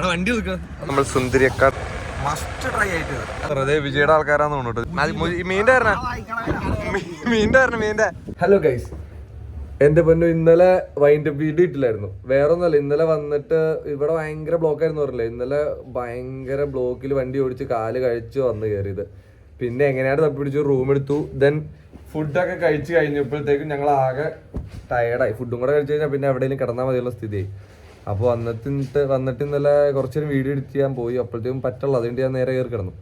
വണ്ടി നമ്മൾ സുന്ദരിയക്കാട് must try ആയിട്ട് വെറുതെ വിജയുടെ ആൾക്കാരാന്ന് തോന്നിട്ട് മീൻ്റെ. ഹലോ ഗൈസ്, എന്റെ പൊന്നു ഇന്നലെ വൈൻഡ് അപ്പ് വീഡിയോ ഇട്ടില്ലായിരുന്നു. വേറെ ഒന്നല്ല, ഇന്നലെ വന്നിട്ട് ഇവിടെ ഭയങ്കര ബ്ലോക്ക് ആയിരുന്നു പറഞ്ഞില്ലേ. ഇന്നലെ ഭയങ്കര ബ്ലോക്കിൽ വണ്ടി ഓടിച്ച് കാല് കഴിച്ച് വന്ന് കയറിയത്. പിന്നെ എങ്ങനെയാണ് തപ്പി പിടിച്ചു റൂം എടുത്തു. ദെൻ ഫുഡൊക്കെ കഴിച്ച് കഴിഞ്ഞപ്പോഴത്തേക്കും ഞങ്ങൾ ആകെ ടയർഡായി. ഫുഡും കൂടെ കഴിച്ച് കഴിഞ്ഞാൽ പിന്നെ എവിടെയെങ്കിലും കിടന്നാൽ മതിയുള്ള സ്ഥിതിയായി. അപ്പോൾ വന്നിട്ട് ഇന്നലെ കുറച്ചൊരു വീഡിയോ എഡിറ്റ് ചെയ്യാൻ പോയി. അപ്പോഴത്തേക്കും പറ്റുള്ളൂ, അതുകൊണ്ട് ഞാൻ നേരെ കയറി കിടന്നു.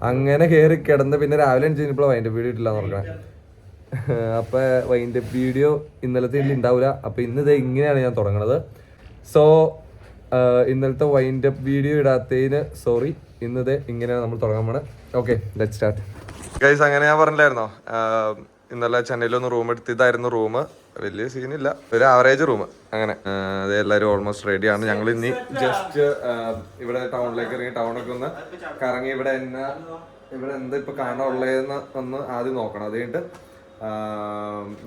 അങ്ങനെ കയറി കിടന്ന് പിന്നെ രാവിലെ കഴിഞ്ഞപ്പോൾ വൈൻഡ് വീഡിയോ ഇട്ടില്ല എന്ന് പറഞ്ഞത്. അപ്പോൾ വൈൻഡ് വീഡിയോ ഇന്നലത്തെ ഇതിൽ ഉണ്ടാവില്ല. അപ്പോൾ ഇന്നത് ഇങ്ങനെയാണ് ഞാൻ തുടങ്ങുന്നത്. സോ ഇന്നലത്തെ വൈൻഡ് അപ്പ് വീഡിയോ ഇടാത്തതിന് സോറി. ഇന്നത് ഇങ്ങനെയാണ് നമ്മൾ തുടങ്ങാൻ പോണത്. Okay, let's start guys. അങ്ങനെ ഞാൻ പറഞ്ഞില്ലായിരുന്നോ ഇന്നലെ ചെന്നൈയിലൊന്ന് റൂം എടുത്തതായിരുന്നു. റൂം വലിയ സീനില്ല, ഒരു ആവറേജ് റൂം. അങ്ങനെ അത് എല്ലാവരും ഓൾമോസ്റ്റ് റെഡിയാണ്. ഞങ്ങൾ ഇനി ജസ്റ്റ് ഇവിടെ ടൗണിലേക്ക് ഇറങ്ങി ടൗണൊക്കെ ഒന്ന് കറങ്ങി ഇവിടെ എന്താ ഇപ്പൊ കാണാനുള്ളതെന്ന് ഒന്ന് ആദ്യം നോക്കണം. അത് കഴിഞ്ഞിട്ട്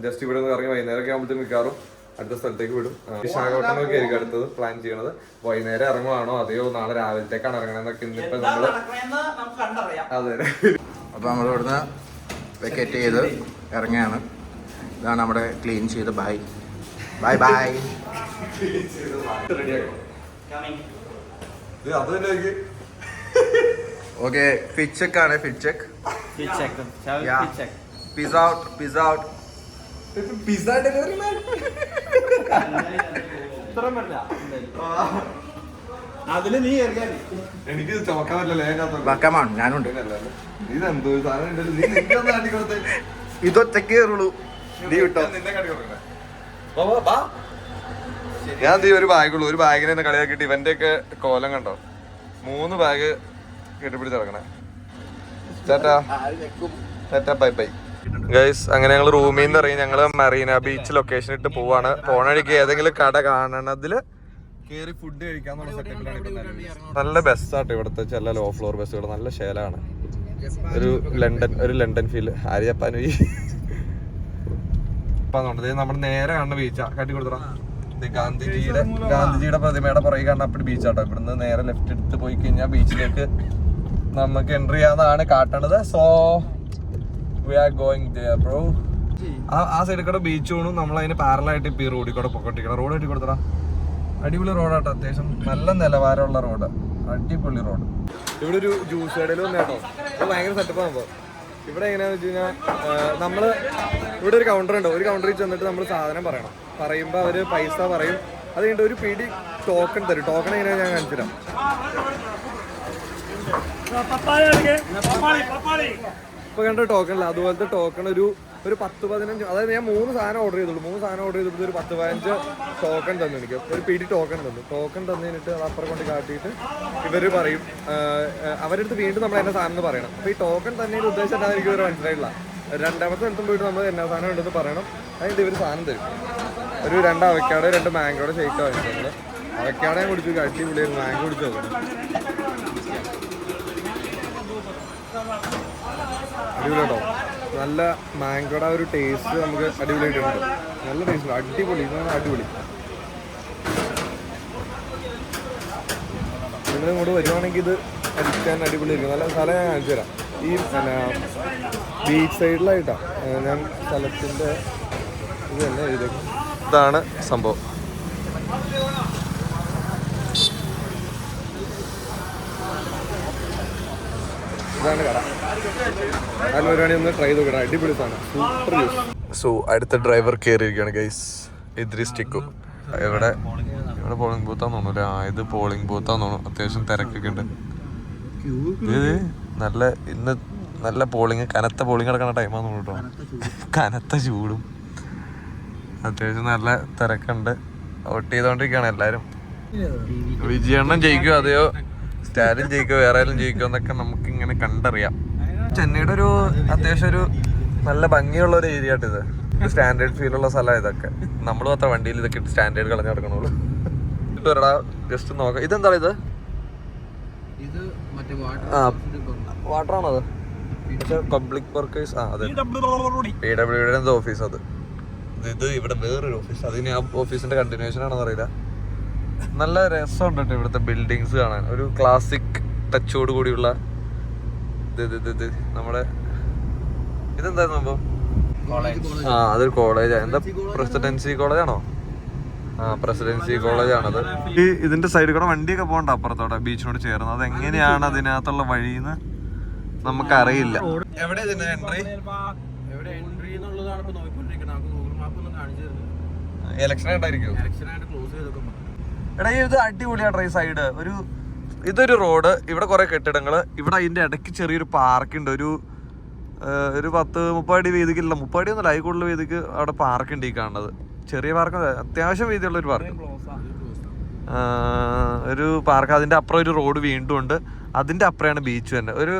ജസ്റ്റ് ഇവിടെ ഒന്ന് ഇറങ്ങി വൈകുന്നേരമൊക്കെ ആകുമ്പോഴത്തേക്കും മിക്കാറും അടുത്ത സ്ഥലത്തേക്ക് വിടും. വിശാഖപട്ടണമൊക്കെ ആയിരിക്കും അടുത്തത് പ്ലാൻ ചെയ്യണത്. വൈകുന്നേരം ഇറങ്ങുവാണോ അതെയോ നാളെ രാവിലത്തേക്കാണ് ഇറങ്ങണമെന്നൊക്കെ ഇന്നിപ്പോ നമ്മള് അതെ. അപ്പൊ നമ്മൾ ഇവിടുന്ന് വെക്കേറ്റ് ചെയ്ത് ഇറങ്ങിയാണ്. ഇതാണ് നമ്മുടെ ക്ലീൻ ചെയ്ത് bye bye bye. Okay, fit check ആണ്. Fit check pizza out pizza delivery man. അതില് നീ എനിക്ക് ചമക്കാൻ പറ്റില്ല. ഞാനുണ്ട്. ഇതൊറ്റക്ക് കയറുള്ളൂ. നീ വിട്ടോ. ഞാൻ ഒരു ബാഗുള്ളൂ. ഒരു ബാഗിനെ തന്നെ കളിയാക്കിട്ട് ഇവന്റെ ഒക്കെ കോലം കണ്ടോ. 3 ബാഗ് കെട്ടിപ്പിടിച്ച് നടക്കണേ. Tata bye bye guys. അങ്ങനെ ഞങ്ങൾ റൂമിൽ നിന്ന് ഇറങ്ങി ഞങ്ങള് മറീന ബീച്ച് ലൊക്കേഷൻ ഇട്ട് പോവാണ്. പോണ വഴിക്ക് ഏതെങ്കിലും കട കാണണതില് കേറി ഫുഡ് കഴിക്കാന്നുള്ള സെറ്റപ്പിലാണ് ഇപ്പൊ. നല്ല ബസ്സാട്ടോ ഇവിടുത്തെ ചില ലോ ഫ്ലോർ ബസ്സുകൾ. നല്ല ശേലാണ്. ഒരു ലണ്ടൻ ഫീൽ. ആര്യപ്പാനു നമ്മുടെ നേരെ കാണുന്ന ബീച്ചാ. കാട്ടി കൊടുത്തറ ഗാന്ധിജിയുടെ പ്രതിമയുടെ പുറകെ കാണുന്ന അപ്പടി ബീച്ചാട്ടോ. ഇവിടുന്ന് നേരെ ലെഫ്റ്റ് എടുത്ത് പോയി കഴിഞ്ഞാൽ ബീച്ചിലേക്ക് നമുക്ക് എൻട്രി ചെയ്യാന്നാണ് കാട്ടണത്. So we are going there bro. ആ സൈഡിൽ കൂടെ ബീച്ച് പോകണം. നമ്മൾ അതിന് പാരലായിട്ട് ഇപ്പൊ ഈ റോഡിൽ കൂടെ പൊക്കോട്ടിക്കണം. റോഡ് കെട്ടി കൊടുത്തറ. അടിപൊളി റോഡാട്ടോ. അത്യാവശ്യം നല്ല നിലവാരമുള്ള റോഡ്. അടിപൊളി റോഡ്. ഇവിടെ ഒരു ജ്യൂസ് കടയിൽ വന്നേട്ടോ. അത് ഭയങ്കര സെറ്റപ്പാണ്. അപ്പോൾ ഇവിടെ എങ്ങനെയാണെന്ന് വെച്ച് കഴിഞ്ഞാൽ നമ്മള് ഇവിടെ ഒരു കൗണ്ടർ ഉണ്ട്. ഒരു കൗണ്ടറിൽ ചെന്നിട്ട് നമ്മൾ സാധനം പറയണം. പറയുമ്പോൾ അവർ പൈസ പറയും. അത് കഴിഞ്ഞിട്ട് ഒരു പിടി ടോക്കൺ തരും. ടോക്കൺ എങ്ങനെയാണ് ഞാൻ കാണിച്ചു തരാം. ഇപ്പൊ കണ്ട ടോക്കൺ അല്ല, അതുപോലത്തെ ടോക്കൺ ഒരു 10-15, അതായത് ഞാൻ 3 സാധനം ഓർഡർ ചെയ്തുള്ളൂ. 3 സാധനം ഓർഡർ ചെയ്തപ്പോൾ ഒരു 10-15 ടോക്കൺ തന്നു. എനിക്ക് ഒരു പിടി ടോക്കൺ തന്നു. ടോക്കൺ തന്നിട്ട് അത് അപ്പുറം കൊണ്ട് കാട്ടിയിട്ട് ഇവർ പറയും. അവരെടുത്ത് വീണ്ടും നമ്മൾ എന്നാ സാധനം എന്ന് പറയണം. അപ്പോൾ ഈ ടോക്കൺ തന്നെ ഉദ്ദേശം എന്താ എനിക്ക് ഇവർ മനസ്സിലായില്ല. രണ്ടാമത്തെ സ്ഥലത്തും പോയിട്ട് നമ്മൾ എന്നാ സാധനം ഉണ്ടെന്ന് പറയണം. അതിൻ്റെ ഇവർ സാധനം തരും. ഒരു 2 അവക്കാടോ 2 മാങ്കോടെ ഷേക്ക് വാങ്ങിച്ചു. നമ്മൾ അവക്കാടയും കുടിച്ചു. അടിപൊളിയായിരുന്നു. മാങ്കോ കുടിച്ചു നോക്കണം. അടിപൊളി കേട്ടോ. നല്ല മാങ്കോയുടെ ഒരു ടേസ്റ്റ് നമുക്ക് അടിപൊളിയായിട്ടുണ്ട്. നല്ല ടേസ്റ്റ്. അടിപൊളി. ഇതാണ് അടിപൊളി. നിങ്ങൾ ഇങ്ങോട്ട് വരുവാണെങ്കിൽ ഇത് അടിക്കാൻ അടിപൊളിയായിരിക്കും. നല്ല സ്ഥലം ഞാൻ കാണിച്ചു തരാം. ഈ ബീച്ച് സൈഡിലായിട്ടാണ് ഞാൻ സ്ഥലത്തിൻ്റെ ഇത് തന്നെ എഴുതിയത്. ഇതാണ് സംഭവം. ഇതാണ് കട. അതിൽ വരുവാണെങ്കിൽ ഒന്ന് ട്രൈ ചെയ്ത് അടിപൊളി സാധനം. Super juice. സോ അടുത്ത ഡ്രൈവർ കയറിയിരിക്കുകയാണ് ഗൈസ്. ഇദ്രിസ് ടിക്കു. ഇവിടെ പോളിംഗ് ബൂത്താന്ന് തോന്നുന്നു. ഇത് പോളിംഗ് ബൂത്താന്ന് തോന്നുന്നു. അത്യാവശ്യം തിരക്കൊക്കെ ഉണ്ട്. ഇന്ന് നല്ല പോളിംഗ്, കനത്ത പോളിംഗ് നടക്കുന്ന ടൈമാന്ന് തോന്നുന്നു കേട്ടോ. കനത്ത ചൂടും അത്യാവശ്യം നല്ല തിരക്കുണ്ട്. വോട്ട് ചെയ്തോണ്ടിരിക്കുകയാണ് എല്ലാരും. വിജയണ്ണം ജയിക്കുമോ അതെയോ സ്റ്റാലിൻ ജയിക്കോ വേറെ ആരും ജയിക്കോ എന്നൊക്കെ നമുക്ക് ഇങ്ങനെ കണ്ടറിയാം. ചെന്നൈയുടെ ഒരു അത്യാവശ്യം ഒരു നല്ല ഭംഗിയുള്ള ഒരു ഏരിയ ആയിട്ട് ഇത്. സ്റ്റാൻഡേർഡ് ഫീലുള്ള സ്ഥലമാണ് ഇതൊക്കെ. നമ്മൾ മാത്രം വണ്ടിയിൽ ഇതൊക്കെ ഇട്ട് സ്റ്റാൻഡേർഡ് കളഞ്ഞു നടക്കണുള്ളൂ. ജസ്റ്റ് നോക്കാം. ഇതെന്താ ഇത്? വാട്ടറാണോ അത്? Public workers. അതെ, PWD ഓഫീസ്. ഇത് ഇവിടെ വേറൊരു ഓഫീസ്. അതിന് ആ ഓഫീസിന്റെ കണ്ടിന്യൂഷൻ ആണെന്ന് അറിയില്ല. നല്ല രസമുണ്ട് കേട്ടോ ഇവിടുത്തെ ബിൽഡിങ്സ് കാണാൻ. ഒരു ക്ലാസിക് ടച്ചോട് കൂടിയുള്ള ഇത് നമ്മുടെ ഇതെന്തായിരുന്നു സംഭവം? ആ അതൊരു കോളേജാണ്. എന്താ പ്രസിഡൻസി കോളേജാണോ? ആ പ്രസിഡൻസി കോളേജാണത്. ഈ ഇതിന്റെ സൈഡിൽ കൂടെ വണ്ടിയൊക്കെ പോകണ്ട അപ്പുറത്തോടെ ബീച്ചിനോട് ചേർന്ന്. അത് എങ്ങനെയാണ് അതിനകത്തുള്ള വഴിന്ന് നമുക്കറിയില്ല. എവിടെ എൻട്രി? ഇലക്ഷൻ ആയിട്ടായിരിക്കും. എടാ ഇത് അടിപൊളിയാട്ടോ ഈ സൈഡ്. ഇതൊരു റോഡ്, ഇവിടെ കുറെ കെട്ടിടങ്ങള്, ഇവിടെ അതിന്റെ ഇടയ്ക്ക് ചെറിയൊരു പാർക്ക് ഉണ്ട്. ഒരു 10-30 അടി വീതിക്കുള്ള, 30 അടി ഒന്നുമില്ല, അതിൽ കൂടുതൽ വീതിക്ക് അവിടെ പാർക്ക് ഉണ്ട് ഈ കാണുന്നത്. ചെറിയ പാർക്ക്, അത്യാവശ്യം വീതിയുള്ള ഒരു പാർക്ക്. ഒരു പാർക്ക്. അതിന്റെ അപ്പുറം ഒരു റോഡ് വീണ്ടും ഉണ്ട്. അതിന്റെ അപ്പുറമാണ് ബീച്ച് തന്നെ. ഒരു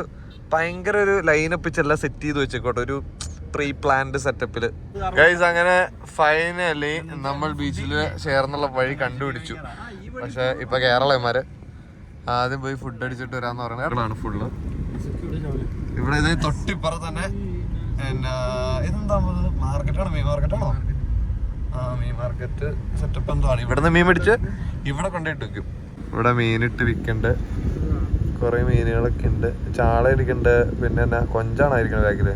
ഭയങ്കര ഒരു ലൈനപ്പ് എല്ലാം സെറ്റ് ചെയ്ത് വെച്ചേക്കോട്ടെ, ഒരു പ്രീ പ്ലാൻഡ് സെറ്റപ്പില്. ഗൈസ് അങ്ങനെ ഫൈനലി നമ്മൾ ബീച്ചിൽ ചേർന്നുള്ള വഴി കണ്ടുപിടിച്ചു. പക്ഷെ ഇപ്പൊ കേരളമാര് ആദ്യം പോയി ഫുഡ് അടിച്ചിട്ട് വരാന്ന് പറയുന്നത് ഫുള്ള്. ഇവിടെ ഇത് തൊട്ടിപ്പുറത്ത് തന്നെ ഇതെന്താ മാർക്കറ്റാണോ? മീൻ മാർക്കറ്റാണോ? ആ മീൻ മാർക്കറ്റ് സെറ്റപ്പ് എന്തോ ആണ്. ഇവിടുന്ന് മീൻ പിടിച്ച് ഇവിടെ കൊണ്ടിട്ട് വെക്കും. ഇവിടെ മീനിട്ട് വിൽക്കണ്ട്, കുറെ മീനുകളൊക്കെ ഉണ്ട്. ചാള ഇരിക്കണ്ട്, പിന്നെ എന്നാ കൊഞ്ചാണായിരിക്കണം ബാക്കില്.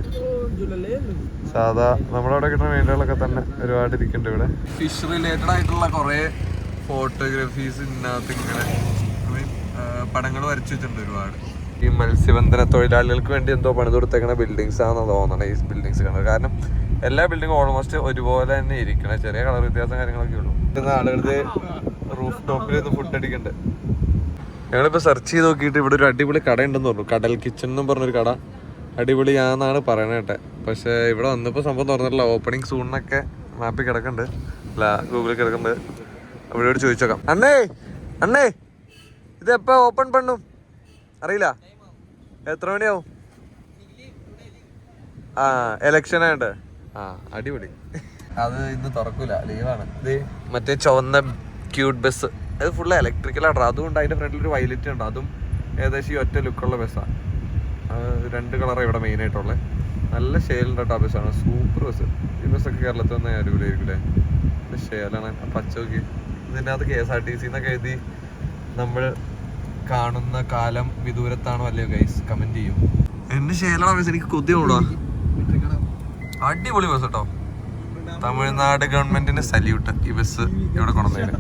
സാധാ നമ്മളവിടെ കിട്ടുന്ന മീനുകളൊക്കെ തന്നെ ഒരുപാട് ഇരിക്കുന്നുണ്ട് ഇവിടെ. ഫിഷ് റിലേറ്റഡ് ആയിട്ടുള്ള കുറെ ഫോട്ടോഗ്രാഫീസ് ഇതിനകത്ത് ഇങ്ങനെ പടങ്ങൾ വരച്ചു വെച്ചിട്ടുണ്ട് ഒരുപാട്. ഈ മത്സ്യബന്ധന തൊഴിലാളികൾക്ക് വേണ്ടി എന്തോ പണിത് കൊടുത്തേക്കണ ബിൽഡിങ്സ് ആണെന്ന് തോന്നണം ഈ ബിൽഡിങ്സ് കാണുന്നത്. കാരണം എല്ലാ ബിൽഡിങ്ങും ഓൾമോസ്റ്റ് ഒരുപോലെ തന്നെ ഇരിക്കണേ, ചെറിയ കളർ വ്യത്യാസം കാര്യങ്ങളൊക്കെ ഉള്ളൂ. ആളുകളുടെ റൂഫ് ടോപ്പിൽ നിന്ന് ഫുഡ് അടിക്കണ്ട്. ഞങ്ങളിപ്പോൾ സെർച്ച് ചെയ്ത് നോക്കിയിട്ട് ഇവിടെ ഒരു അടിപൊളി കട ഉണ്ടെന്ന് പറഞ്ഞു, കടൽ കിച്ചൺ എന്നും പറഞ്ഞൊരു കട. അടിപൊളിയാണെന്നാണ് പറയണ കേട്ടെ. പക്ഷേ ഇവിടെ വന്നപ്പോൾ സംഭവം തുറന്നിട്ടില്ല. ഓപ്പണിംഗ് സൂണിനൊക്കെ മാപ്പിൽ കിടക്കുന്നുണ്ട്, അല്ല ഗൂഗിളിൽ കിടക്കുന്നുണ്ട്. അവരോട് ചോദിച്ചോക്കാം. അണ്ണേ ഇത് എപ്പോൾ ഓപ്പൺ പണ്ണും അറിയില്ല, എത്ര മണിയാവും? ആ എലക്ഷൻ ആയിട്ട്. ആ അടിപൊളി. അത് ഇന്ന് തുറക്കൂല, ലീവാണ്. ഇത് മറ്റേ ചുവന്ന ക്യൂട്ട് ബസ്, അത് ഫുള്ള് ഇലക്ട്രിക്കലാട്ടോ. അതുകൊണ്ട് അതിന്റെ ഫ്രണ്ടിൽ ഒരു വയലറ്റ് ഉണ്ട്, അതും ഏകദേശം ഈ ഒറ്റ ലുക്കുള്ള ബസ്സാണ്. 2 കളറാണ് ഇവിടെ മെയിൻ ആയിട്ടുള്ളത്. നല്ല ഷെയിലുണ്ട് കേട്ടോ ആ ബസ്സാണ്, സൂപ്പർ ബസ്. ഈ ബസ്സൊക്കെ കേരളത്തിൽ വന്നാൽ അടിപൊളിയായിരിക്കും അല്ലേ? ഷെയിലാണ് പച്ചോക്കി. ഇതിൻ്റെ അകത്ത് KSRTC എന്നൊക്കെ എഴുതി. നമ്മൾ കാണുന്ന കാലം വിദൂരത്താണോ അല്ലയോ ഗൈസ് കമന്റ് ചെയ്യും. എന്നെ ഷെയിലാണ് ബസ്, എനിക്ക് കൊതിയോടാ. അടിപൊളി ബസ് കേട്ടോ. തമിഴ്നാട് ഗവൺമെന്റിന് സല്യൂട്ട് ഈ ബസ് ഇവിടെ കൊണ്ടുവന്നതിന്.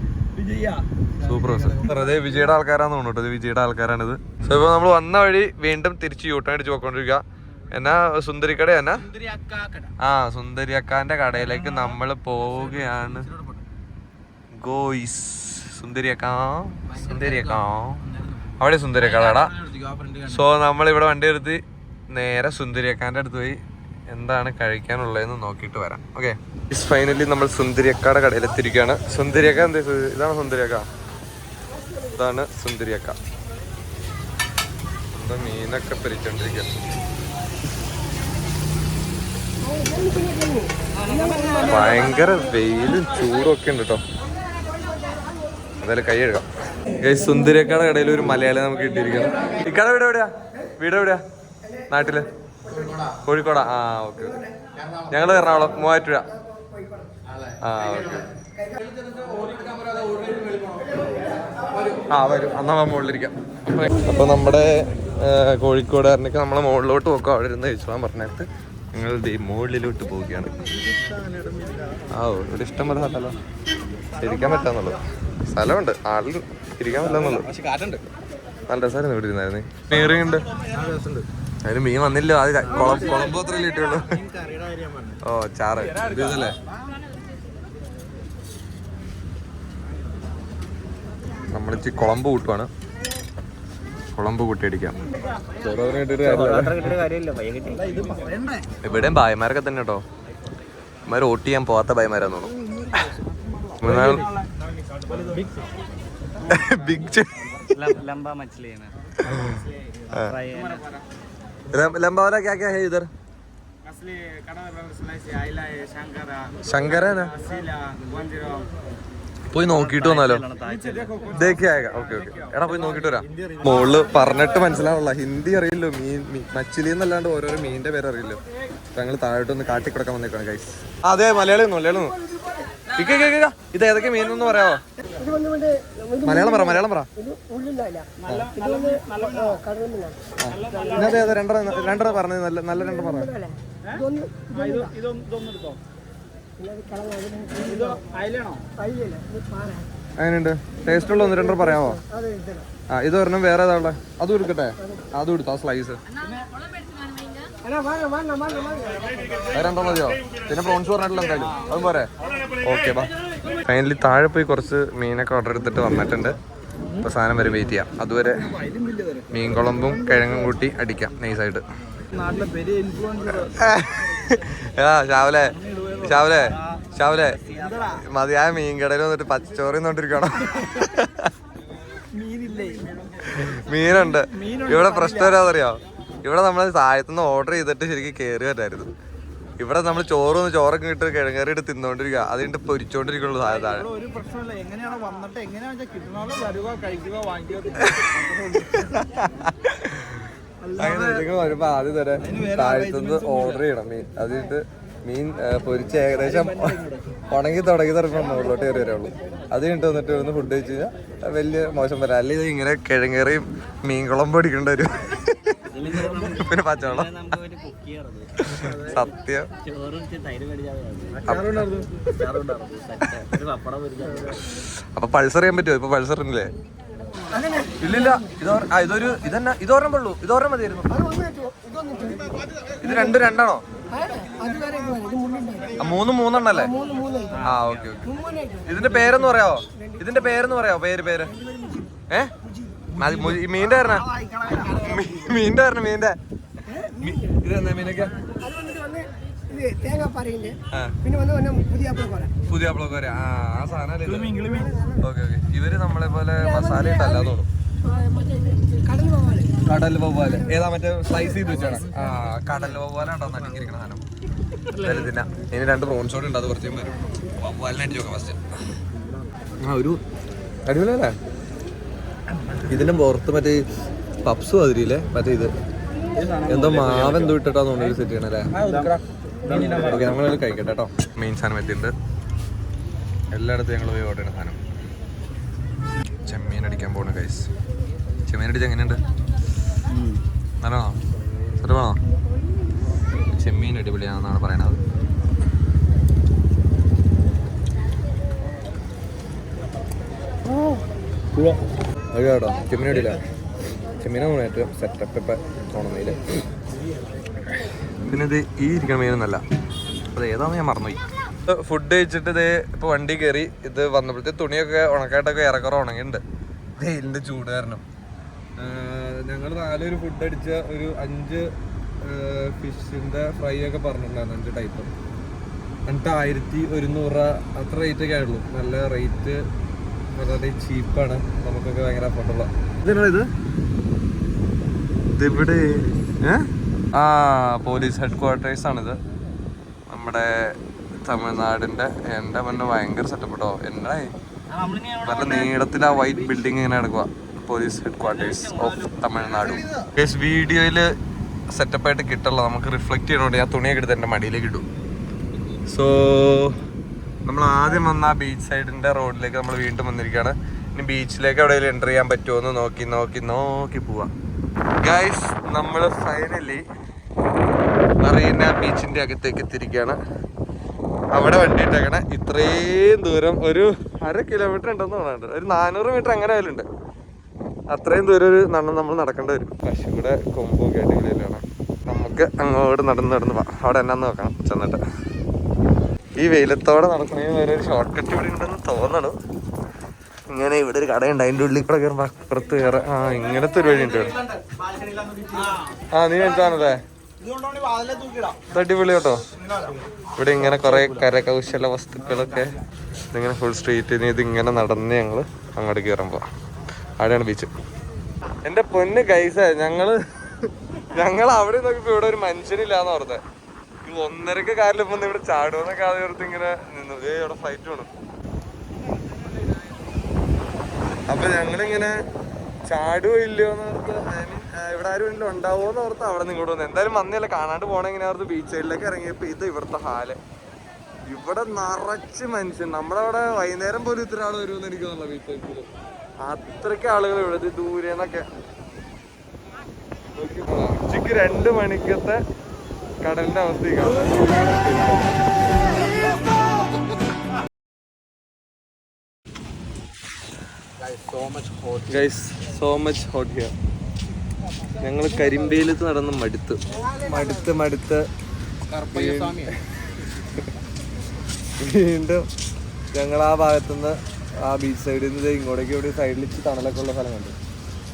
Super bus. അതെ വിജയുടെ ആൾക്കാരാന്ന് തോന്നുന്നു കേട്ടോ. ഇത് വിജയുടെ ആൾക്കാരാണിത്. സോ ഇപ്പൊ നമ്മൾ വന്ന വഴി വീണ്ടും തിരിച്ച് യൂട്ടേൺ അടിച്ച് പോയിക്കൊണ്ടിരിക്കുക. എന്നാ സുന്ദരിക്കട എന്നാ? ആ സുന്ദരി അക്കാന്റെ കടയിലേക്ക് നമ്മൾ പോവുകയാണ് ഗോയ്സ്. സുന്ദരിയക്ക അവിടെ സുന്ദരിയക്കാടാ. സോ നമ്മൾ ഇവിടെ വണ്ടി എടുത്ത് നേരെ സുന്ദരിയക്കാന്റെ അടുത്ത് പോയി എന്താണ് കഴിക്കാനുള്ളതെന്ന് നോക്കിയിട്ട് വരാം. ഓക്കെ, ഫൈനലി നമ്മൾ സുന്ദരിയക്കാടെ കടയിലെത്തിരിക്കുകയാണ്. സുന്ദരിയക്ക എന്താ? ഇതാണ് സുന്ദരിയക്ക, ഇതാണ് സുന്ദരിയക്ക. എന്താ മീനൊക്കെ പൊരിച്ചോണ്ടിരിക്കുക. ഭയങ്കര വെയിലും ചൂടും ഒക്കെ ഉണ്ട് കേട്ടോ. എന്തായാലും കൈ കഴുകാം. സുന്ദരിയക്കാടെ കടയിൽ ഒരു മലയാളി നമുക്ക് കിട്ടിയിരിക്കണം. ഈ കട വീട് എവിടെയാ? നാട്ടില് കോഴിക്കോടാ? ആ ഓക്കെ. ഞങ്ങള് എറണാകുളം, 3000 രൂപ. ആ ഓക്കെ. ആ വരും, എന്നാ മുകളിലിരിക്കാം. അപ്പൊ നമ്മുടെ കോഴിക്കോടുകാരനൊക്കെ നമ്മളെ മുകളിലോട്ട് പോക്കാം. അവിടെ ഇരുന്ന് കഴിച്ചോളാൻ പറഞ്ഞിട്ട് ഞങ്ങൾ മുകളിലോട്ട് പോവുകയാണ്. ആ ഇവിടെ ഇഷ്ടം പോലെ സ്ഥലമല്ലോ, ഇരിക്കാൻ പറ്റാന്നുള്ളു. സ്ഥലമുണ്ട്, ആളിൽ ഇരിക്കാൻ പറ്റാന്നുള്ളു. നല്ല രസമായിരുന്നു ഇവിടെ ഇരുന്നായിരുന്നു. മീറിയുണ്ട്, അതിന് മീൻ വന്നില്ല. അത് കുളമ്പ് അത്ര കിട്ടിയുള്ളൂ. ഓ ചാറ് ഇതല്ലേ. നമ്മളിച്ചി കുളമ്പ് കൂട്ടുവാണ്, കുളമ്പ് കൂട്ടി അടിക്കാം. ഇവിടെയും ഭായിമാരൊക്കെ തന്നെ കേട്ടോ. ഇമാര് വോട്ട് ചെയ്യാൻ പോവാത്ത ഭായിമാരാന്ന് തോന്നുന്നു. ബിഗ് लंबा वाला क्या क्या है इधर? ശങ്കര പോയി നോക്കിട്ട് വന്നാലോ? ദേഖിയായേഗാ. Okay okay. എടാ പോയി നോക്കിട്ട് വരാം. മോളില് പറഞ്ഞിട്ട് മനസ്സിലാവുള്ള ഹിന്ദി അറിയില്ലോ. മച്ചിലി എന്നല്ലാണ്ട് ഓരോരോ മീനിന്റെ പേര് അറിയില്ലോ. ഞങ്ങൾ താഴോട്ടൊന്ന് കാട്ടിക്കിടക്കാൻ വന്നേക്കാണ് ഗൈസ്. അതെ മലയാളി മലയാളി. ഇത് ഏതൊക്കെ മീനെന്ന് പറയാമോ? മലയാളം പറ ഇന്നത്തെ രണ്ടെണ്ണം പറഞ്ഞത് നല്ല രണ്ടെണ്ണം പറഞ്ഞു. അങ്ങനെയുണ്ട്. ടേസ്റ്റ് ഉള്ള 1-2 പറയാമോ? ആ ഇത് ഒരെണ്ണം വേറെ ഏതാ ഉള്ളത്? അതും എടുക്കട്ടെ. അതും എടുത്തോ സ്ലൈസ്. രണ്ടെണ്ണം മതിയോ? പിന്നെ പ്രോൺസ് പറഞ്ഞിട്ടില്ല എന്തായാലും അതും പോരെ. ഓക്കെ ബാ. ഫൈനലി താഴെ പോയി കുറച്ച് മീനൊക്കെ ഓർഡർ എടുത്തിട്ട് വന്നിട്ടുണ്ട്. ഇപ്പൊ സാധനം വരെ വെയിറ്റ് ചെയ്യാം. അതുവരെ മീൻ കുളമ്പും കിഴങ്ങും കൂട്ടി അടിക്കാം നൈസായിട്ട്. ഷാവലെ മതിയായ മീൻ കടയിൽ വന്നിട്ട് പച്ചച്ചോറി നോണ്ടിരിക്കണം. മീനുണ്ട് ഇവിടെ. പ്രശ്നം വരാതറിയോ? ഇവിടെ നമ്മൾ താഴത്തുനിന്ന് ഓർഡർ ചെയ്തിട്ട് ശരിക്കും കയറി വരായിരുന്നു. ഇവിടെ നമ്മൾ ചോറൊക്കെ ഇട്ട് കിഴങ്ങേറി ഇട്ട് തിന്നോണ്ടിരിക്കുക. അതിട്ട് പൊരിച്ചോണ്ടിരിക്കുള്ളൂ താഴെ താഴെ. അങ്ങനെ വരുമ്പോ ആദ്യം തന്നെ താഴത്തുനിന്ന് ഓർഡർ ചെയ്യണം മീൻ. അതിട്ട് മീൻ പൊരിച്ച് ഏകദേശം ഉണങ്ങി തുടങ്ങി തരുമ്പോൾ മുകളിലോട്ട് കയറി വരുള്ളൂ. അത് കഴിഞ്ഞിട്ട് വന്നിട്ട് ഒന്ന് ഫുഡ് കഴിച്ച് കഴിഞ്ഞാൽ വലിയ മോശം വരാം. അല്ലെങ്കിൽ ഇത് ഇങ്ങനെ കിഴങ്ങേറിയും മീൻ കുളം പൊടിക്കേണ്ട വരും. പിന്നെ പച്ചവെള്ളം സത്യം. അപ്പൊ പൾസർ ചെയ്യാൻ പറ്റുമോ? ഇപ്പൊ പൾസർ ഇല്ലേ? ഇല്ലില്ല. ഇതോരം ഉള്ളൂ. ഇതോരം മതിയായിരുന്നു. ഇത് രണ്ടാണോ? 3 ആ ഓക്കെ. ഇതിന്റെ പേരെന്ന് പറയാവോ? പേര് മീന്റെ ഇതെന്നാ മീനൊക്കെ? പുതിയ അപ്പളക്കോര. ആ സാധനം. ഓക്കെ. ഇവര് നമ്മളെ പോലെ മസാല ഇട്ടല്ല തോന്നും. കടൽ വവ്വാല്. ഏതാ മറ്റേ സ്ലൈസ് ചെയ്ത് വെച്ചാണ്? ആ കടൽ വവ്വാലുണ്ടോ നട്ടിരിക്കണ സാധനം. തിന്നാ. ഇനി 2 പ്രോൺസ് കൂടെ ഉണ്ട്. അത് കുറച്ചും വരും. വവ്വാലിനെ അടിച്ചു നോക്കാം ഫസ്റ്റ്. ആ ഒരു അടിപൊളിയല്ലേ? ഇതിന്റെ പുറത്ത് മറ്റേ പപ്സ് മാതിരിയില്ലേ? മറ്റേ ഇത് എന്തോ മാവെന്തോ ഇട്ടിട്ടാ തോന്നുന്നു സെറ്റ് ചെയ്യണല്ലേ? ഓക്കെ ഞങ്ങൾ കഴിക്കട്ടെ കേട്ടോ. മെയിൻ സാധനം എത്തിയിട്ടുണ്ട്. എല്ലായിടത്തും ഞങ്ങൾ പോയി ഓർഡർ ചെയ്യുന്ന സാധനം ചെമ്മീൻ അടിക്കാൻ പോണു ഗൈസ്. ചെമ്മീൻ അടിച്ച് എങ്ങനെയുണ്ട്? നല്ലതാണോ? സുഖമാണോ? ചെമ്മീൻ അടിപൊളിയാണെന്നാണ് പറയണത്. അത് കേട്ടോ ചെമ്മീൻ അടിയില്ല. ചെമ്മീനാണ് ഏറ്റവും സെറ്റപ്പ് ഇപ്പം തോന്നുന്നതിൽ. പിന്നെ ഇത് ഈ ഇരിക്കണ മീനൊന്നല്ല. അത് ഏതാണെന്ന് ഞാൻ മറന്നുപോയി. ഫുഡ് കഴിച്ചിട്ട് ഇത് ഇപ്പോൾ വണ്ടി കയറി. ഇത് വന്നപ്പോഴത്തേക്ക് തുണിയൊക്കെ ഉണക്കായിട്ടൊക്കെ ഏറെക്കുറെ ഉണങ്ങിയിട്ടുണ്ട് വെയിലിൻ്റെ ചൂട് കാരണം. ഞങ്ങൾ 4 പേര് ഫുഡ് അടിച്ച ഒരു 5 ഫിഷിൻ്റെ ഫ്രൈ ഒക്കെ പറഞ്ഞിട്ടുണ്ടായിരുന്നു. 5 ടൈപ്പ്. എന്നിട്ട് 1100 രൂപ അത്ര റേറ്റൊക്കെ ആയുള്ളൂ. നല്ല റേറ്റ്, വളരെ ചീപ്പാണ്. നമുക്കൊക്കെ ഭയങ്കര അഫോർഡബിളാ. ഇത് ഇതിവിടെ പോലീസ് ഹെഡ് ക്വാർട്ടേഴ്സ് ആണിത്. നമ്മുടെ തമിഴ്നാടിൻ്റെ. എൻ്റെ മുന്നേ ഭയങ്കര സെറ്റപ്പ് കേട്ടോ. എൻ്റെ നല്ല നീളത്തിൽ ആ വൈറ്റ് ബിൽഡിംഗ് ഇങ്ങനെ എടുക്കുക. Police head quarters of Tamil Nadu. വീഡിയോയിൽ സെറ്റപ്പായിട്ട് കിട്ടുള്ളൂ. നമുക്ക് റിഫ്ലക്ട് ചെയ്യണോണ്ട് ഞാൻ തുണിയൊക്കെ എടുത്ത് എൻ്റെ മടിയിലേക്ക് ഇടും. സോ നമ്മൾ ആദ്യം വന്ന ആ ബീച്ച് സൈഡിൻ്റെ റോഡിലേക്ക് നമ്മൾ വീണ്ടും വന്നിരിക്കുകയാണ്. ഇനി ബീച്ചിലേക്ക് എവിടെയെങ്കിലും എൻ്റർ ചെയ്യാൻ പറ്റുമോ എന്ന് നോക്കി പോവാം. ഗൈസ് നമ്മൾ ഫൈനലി മറീന ബീച്ചിൻ്റെ അകത്തേക്ക് എത്തിയിരിക്കുകയാണ്. അവിടെ വണ്ടി ഇട്ടേക്കണേ. ഇത്രയും ദൂരം ഒരു 1/2 കിലോമീറ്റർ ഉണ്ടെന്ന് തോന്നുന്നുണ്ട്. ഒരു 400 മീറ്റർ അങ്ങനെ ആയാലുണ്ട്. അത്രയും ദൂരം ഒരു നമ്മൾ നടക്കേണ്ടി വരും. പശുവിടെ കൊമ്പും കേട്ടില്ലാണ്. നമുക്ക് അങ്ങോട്ട് നടന്ന് പോവാം. അവിടെ എന്നാന്ന് നോക്കണം ചെന്നിട്ട്. ഈ വെയിലത്തോടെ നടക്കണമെങ്കിൽ വേറെ ഒരു ഷോർട്ട് കട്ട് ഇവിടെ ഉണ്ടെന്ന് തോന്നണം. ഇങ്ങനെ ഇവിടെ ഒരു കടയുണ്ട്. അതിൻ്റെ ഉള്ളിൽ കൂടെ കയറുമ്പോൾ അപ്പുറത്ത് കയറാം. ഇങ്ങനത്തെ ഒരു വഴി ഉണ്ട് ഇവിടെ. നീ വെച്ചാണല്ലേ? അടിപൊളി കേട്ടോ. ഇവിടെ ഇങ്ങനെ കുറെ കരകൗശല വസ്തുക്കളൊക്കെ. ഇതിങ്ങനെ ഫുൾ സ്ട്രീറ്റിന് ഇതിങ്ങനെ നടന്ന് ഞങ്ങൾ അങ്ങോട്ട് കയറുമ്പോൾ അവിടെയാണ് ബീച്ച്. എൻ്റെ പൊന്ന് ഗൈസേ, ഞങ്ങൾ അവിടെ നോക്കിയപ്പോൾ ഇവിടെ ഒരു മനുഷ്യനില്ലാന്ന് ഓർത്തെ. 1:30 കാറിലിപ്പോ ഇവിടെ ചാടുമെന്നൊക്കെ ആദ്യം ഓർത്ത് ഇങ്ങനെ നിന്നു. ഇവിടെ ഫ്ലൈറ്റ് വേണം. അപ്പൊ ഞങ്ങളിങ്ങനെ ചാടുവോ ഇല്ലയോന്ന് ഓർത്ത്, ഇവിടെ ആരും ഇല്ല ഉണ്ടാവോന്ന് ഓർത്ത് അവിടെ നിന്ന് ഇങ്ങോട്ട് വന്നു. എന്തായാലും വന്നില്ല, കാണാണ്ട് പോണ ഇങ്ങനെ ഓർത്ത് ബീച്ച് സൈഡിലേക്ക് ഇറങ്ങിയപ്പോ ഇത് ഇവിടുത്തെ ഹാല്. ഇവിടെ നിറച്ച് മനുഷ്യൻ. നമ്മളവിടെ വൈകുന്നേരം പോലും ഇത്ര ആൾ വരുമെന്ന് എനിക്ക് തോന്നുന്നില്ല ബീച്ച് സൈഡിൽ. അത്രയ്ക്ക് ആളുകൾ ഇവിടെ ദൂരെന്നൊക്കെ. ഉച്ചക്ക് 2 മണിക്കത്തെ കടലിന്റെ അവസ്ഥയാണ്. So much hot here. ഞങ്ങൾ കരിമ്പേലത്ത് നടന്ന് മടുത്ത് വീണ്ടും ഞങ്ങൾ ആ ഭാഗത്തുനിന്ന് ആ ബീച്ച് സൈഡിൽ നിന്ന് ഇങ്ങോട്ടേക്ക് ഇവിടെ സൈഡിൽ തണലൊക്കെ ഉള്ള സ്ഥലം കണ്ടു.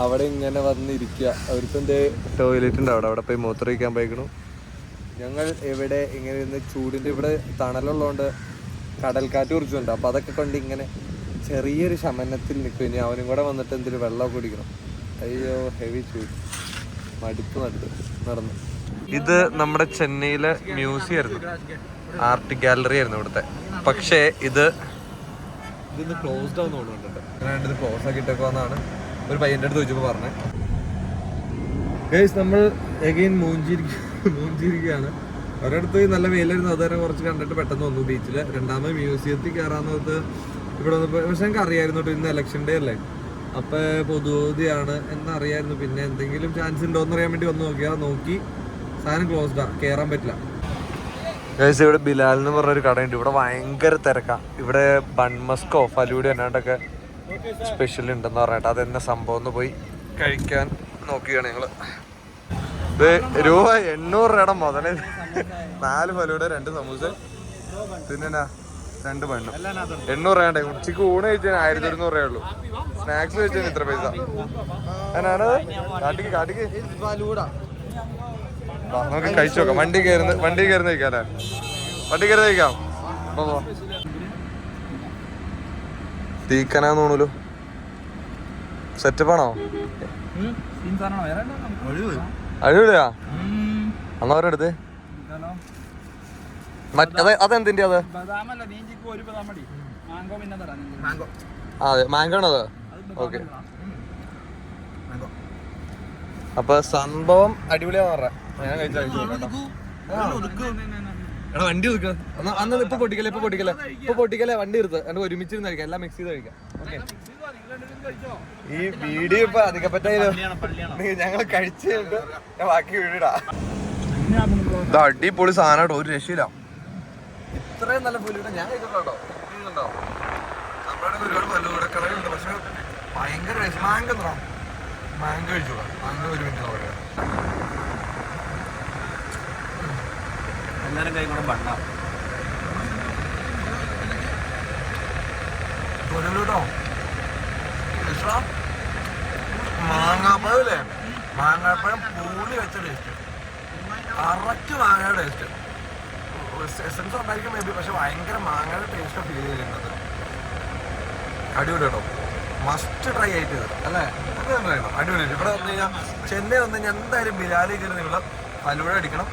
അവിടെ ഇങ്ങനെ വന്നിരിക്കുക. അവർക്കും എന്തേ ടോയ്ലറ്റ് ഉണ്ട് അവിടെ പോയി മൂത്രമൊഴിക്കാൻ പോയിക്കണു. ഞങ്ങൾ ഇവിടെ ഇങ്ങനെ ഇരുന്ന് ചൂടിൻ്റെ ഇവിടെ തണലുള്ളതുകൊണ്ട് കടൽക്കാറ്റ് കുറിച്ചുണ്ട്. അപ്പോൾ അതൊക്കെ കൊണ്ട് ഇങ്ങനെ ചെറിയൊരു ശമനത്തിൽ നിൽക്കും. ഇനി അവനും കൂടെ വന്നിട്ട് എന്തെങ്കിലും വെള്ളമൊക്കെ കുടിക്കണം. അയ്യോ ഹെവി ചൂട്. മടുത്ത് നടന്നു. ഇത് നമ്മുടെ ചെന്നൈയിലെ മ്യൂസിയം ആയിരുന്നു, ആർട്ട് ഗാലറി ആയിരുന്നു ഇവിടുത്തെ. പക്ഷേ ഇതിന്ന് ക്ലോസ്ഡ് ആവുന്ന തോന്നുന്നുണ്ട്. ഇത് ക്ലോസ് ആക്കിയിട്ടൊക്കെ വന്നാണ് ഒരു പയ്യൻ്റെ അടുത്ത് ചോദിച്ചപ്പോൾ പറഞ്ഞത്. ഗൈസ് നമ്മൾ എഗെയിൻ മൂഞ്ചിരിക്കുകയാണ്. ഒരിടത്ത് നല്ല വെയിലായിരുന്നു, അതുവരെ കുറച്ച് കണ്ടിട്ട് പെട്ടെന്ന് വന്നു ബീച്ചിൽ. രണ്ടാമത് മ്യൂസിയത്തിൽ കയറാന്നത് ഇവിടെ വന്നപ്പോൾ. പക്ഷെ ഞങ്ങൾക്ക് അറിയായിരുന്നു കേട്ടോ ഇന്ന് ഇലക്ഷൻ ഡേ അല്ലേ, അപ്പോൾ പൊതുവധിയാണ് എന്നറിയായിരുന്നു. പിന്നെ എന്തെങ്കിലും ചാൻസ് ഉണ്ടോ എന്നറിയാൻ വേണ്ടി നോക്കി സാധനം ക്ലോസ്ഡാ, കയറാൻ പറ്റില്ല. ഗൈസ് ഇവിടെ ബിലാൽ എന്ന് പറഞ്ഞൊരു കടയുണ്ട്. ഇവിടെ ഭയങ്കര തിരക്കാ. ഇവിടെ ബൺമസ്കോ ഫലൂഡ എന്നാണ്ടൊക്കെ സ്പെഷ്യൽ ഉണ്ടെന്ന് പറഞ്ഞിട്ട് അതെന്നെ സംഭവം ഒന്ന് പോയി കഴിക്കാൻ നോക്കുകയാണ് ഞങ്ങള്. ഇത് രൂപ 800 രൂപയുടെ മുതലേ 4 ഫലൂഡ 2 സമൂസ പിന്നെ 2 ബണ്ണും 800 രൂപ. ഉച്ചക്ക് ഊണ് കഴിച്ചാൽ 1100 രൂപയുള്ളൂ. സ്നാക്സ് കഴിച്ചാൽ ഇത്ര പൈസ. ഞാനത് കാട്ടിക്ക് നമുക്ക് കഴിച്ചു നോക്കാം. വണ്ടി കയറുന്ന കഴിക്കാല്ലേ? വണ്ടി കയറുന്ന കഴിക്കാം. തീക്കനാന്ന് തോന്നൂലോ. സെറ്റപ്പാണോ? അഴിവിടാ അന്ന് അവരെടുത്ത് അതെന്തിന്റെ അത്? അതെ മാങ്കോ ആണോ അത്? ഓക്കെ. അപ്പൊ സംഭവം അടിപൊളിയാന്ന് പറഞ്ഞ ഞാൻ കഴിച്ചു എടാ വണ്ടി ഒതുക്കുക. അന്ന് ഇപ്പൊ പൊട്ടിക്കല്ലേ വണ്ടി എടുത്ത് എന്റെ ഒരുമിച്ചിരുന്ന് കഴിക്കാം. എല്ലാം മിക്സ് ചെയ്ത് കഴിക്കാം. ഓക്കെ. ഈ വീഡിയോ ഇപ്പൊ അധികം പറ്റാലോ. ഞങ്ങൾ കഴിച്ചു കഴിഞ്ഞിട്ട് ഞാൻ ബാക്കി വീടിടാ. ഇത് അടിപൊളി സാധനം കേട്ടോ, ഒരു രക്ഷയില്ല. ഇത്രയും നല്ല ഫുല്ലിട്ട് ഞാൻ കഴിച്ചിട്ടുണ്ടോ? നമ്മുടെ ഒരുപാട് ഫലൂടക്കടയുണ്ട്, പക്ഷെ ഭയങ്കര മാങ്കോ കഴിച്ചോളാം. മാങ്കോ ഒരു മിനിറ്റ് പറയാം. എല്ലാരും കൈ കൂടെ ബണ്ണ കേട്ടോ. മാങ്ങാപ്പഴല്ലേ, മാങ്ങാപ്പഴം പൂളി വെച്ച ടേസ്റ്റ്, കറക്റ്റ് മാങ്ങയുടെ ടേസ്റ്റ്. എസൻസ് ഉണ്ടായിരിക്കും മേ ബി, പക്ഷെ ഭയങ്കര മാങ്ങയുടെ ടേസ്റ്റ് ഫീൽ ചെയ്യുന്നത്. അടിപൊളി കേട്ടോ, മസ്റ്റ് ട്രൈ ആയിട്ട് അല്ലേ? അടിപൊളി. ഇവിടെ വന്നു കഴിഞ്ഞാൽ ചെന്നൈ വന്നു കഴിഞ്ഞാൽ എന്തായാലും ബിരിയാണി കയറി നിങ്ങൾ ഫലൂഡ അടിക്കണം.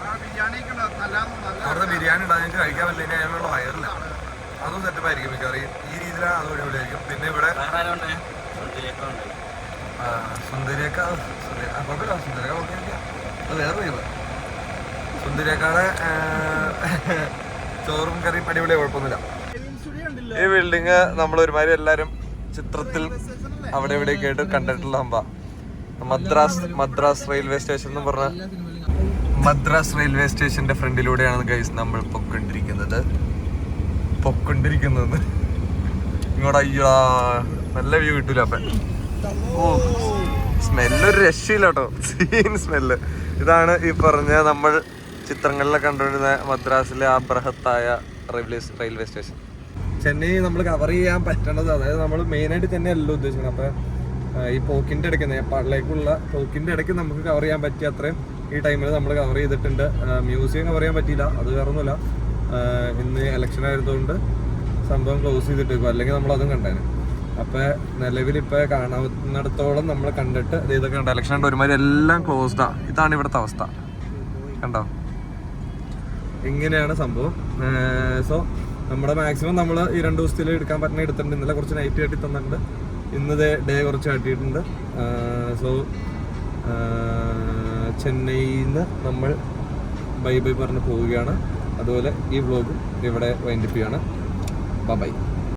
അവിടുത്തെ ബിരിയാണി ഉണ്ടാകുന്ന കഴിക്കാൻ പറ്റില്ല, അതിനുള്ള വയറില്ല. അതും സെറ്റപ്പായിരിക്കും മിക്കവാറും. ഈ രീതിയിലാണ് അതും അടിപൊളിയായിരിക്കും. പിന്നെ ഇവിടെ സുന്ദരിയക്ക കുഴപ്പമില്ല, സുന്ദരിയക്ക ഓക്കെ. അത് വേറെ വൈബ്. സുന്ദരിയക്കാടെ ചോറും കറിയും അടിപൊളിയാ, കുഴപ്പമൊന്നുമില്ല. ഈ ബിൽഡിങ് നമ്മൾ ഒരുമാതിരി എല്ലാവരും ചിത്രത്തിൽ അവിടെ ഇവിടെയൊക്കെ ആയിട്ട് കണ്ടിട്ടുള്ള സംഭവം. മദ്രാസ് റെയിൽവേ സ്റ്റേഷൻ എന്ന് പറഞ്ഞ മദ്രാസ് റെയിൽവേ സ്റ്റേഷന്റെ ഫ്രണ്ടിലൂടെയാണ് ഗൈസ് നമ്മൾ പൊക്കൊണ്ടിരിക്കുന്നത്. ഇങ്ങോട്ട് അയ്യോ നല്ല വ്യൂ കിട്ടൂല. അപ്പൊ ഓ സ്മെല്ലൊരു രക്ഷയില്ല കേട്ടോ, സീൻ സ്മെല്ല്. ഇതാണ് ഈ പറഞ്ഞ നമ്മൾ ചിത്രങ്ങളിലൊക്കെ കണ്ടുവരുന്ന മദ്രാസിലെ ആ ബൃഹത്തായ റെയിൽവേ സ്റ്റേഷൻ. ചെന്നൈ നമ്മൾ കവർ ചെയ്യാൻ പറ്റണത്, അതായത് നമ്മൾ മെയിനായിട്ട് ചെന്നൈ അല്ലല്ലോ ഉദ്ദേശിക്കുന്നത്. അപ്പം ഈ പോക്കിൻ്റെ ഇടയ്ക്ക് നേപ്പാളിലേക്കുള്ള പോക്കിൻ്റെ ഇടയ്ക്ക് നമുക്ക് കവർ ചെയ്യാൻ പറ്റിയ അത്രയും ഈ ടൈമിൽ നമ്മൾ കവർ ചെയ്തിട്ടുണ്ട്. മ്യൂസിയം കവർ ചെയ്യാൻ പറ്റിയില്ല, അത് വേറൊന്നുമില്ല. ഇന്ന് ഇലക്ഷൻ ആയതുകൊണ്ട് സംഭവം ക്ലോസ് ചെയ്തിട്ട്, അല്ലെങ്കിൽ നമ്മളതും കണ്ടേനെ. അപ്പം നിലവിലിപ്പോൾ കാണാവുന്നിടത്തോളം നമ്മൾ കണ്ടിട്ട് ഇതൊക്കെ കണ്ട ഇലക്ഷൻ ഉണ്ട്, ഒരുമാതിരി എല്ലാം ക്ലോസ്ഡാണ്. ഇതാണ് ഇവിടുത്തെ അവസ്ഥ, കണ്ടോ? ഇങ്ങനെയാണ് സംഭവം. സോ നമ്മുടെ മാക്സിമം നമ്മൾ ഈ 2 ദിവസത്തിൽ എടുക്കാൻ പറ്റുന്ന എടുത്തിട്ടുണ്ട്. ഇന്നലെ കുറച്ച് നൈറ്റ് കാട്ടി തന്നിട്ടുണ്ട്, ഇന്നത്തെ ഡേ കുറച്ച് കാട്ടിയിട്ടുണ്ട്. സോ ചെന്നൈയിൽ നിന്ന് നമ്മൾ ബൈ പറഞ്ഞ് പോവുകയാണ്. അതുപോലെ ഈ വ്ലോഗും ഇവിടെ വൈൻഡപ്പ് ചെയ്യാണ്. ബൈ.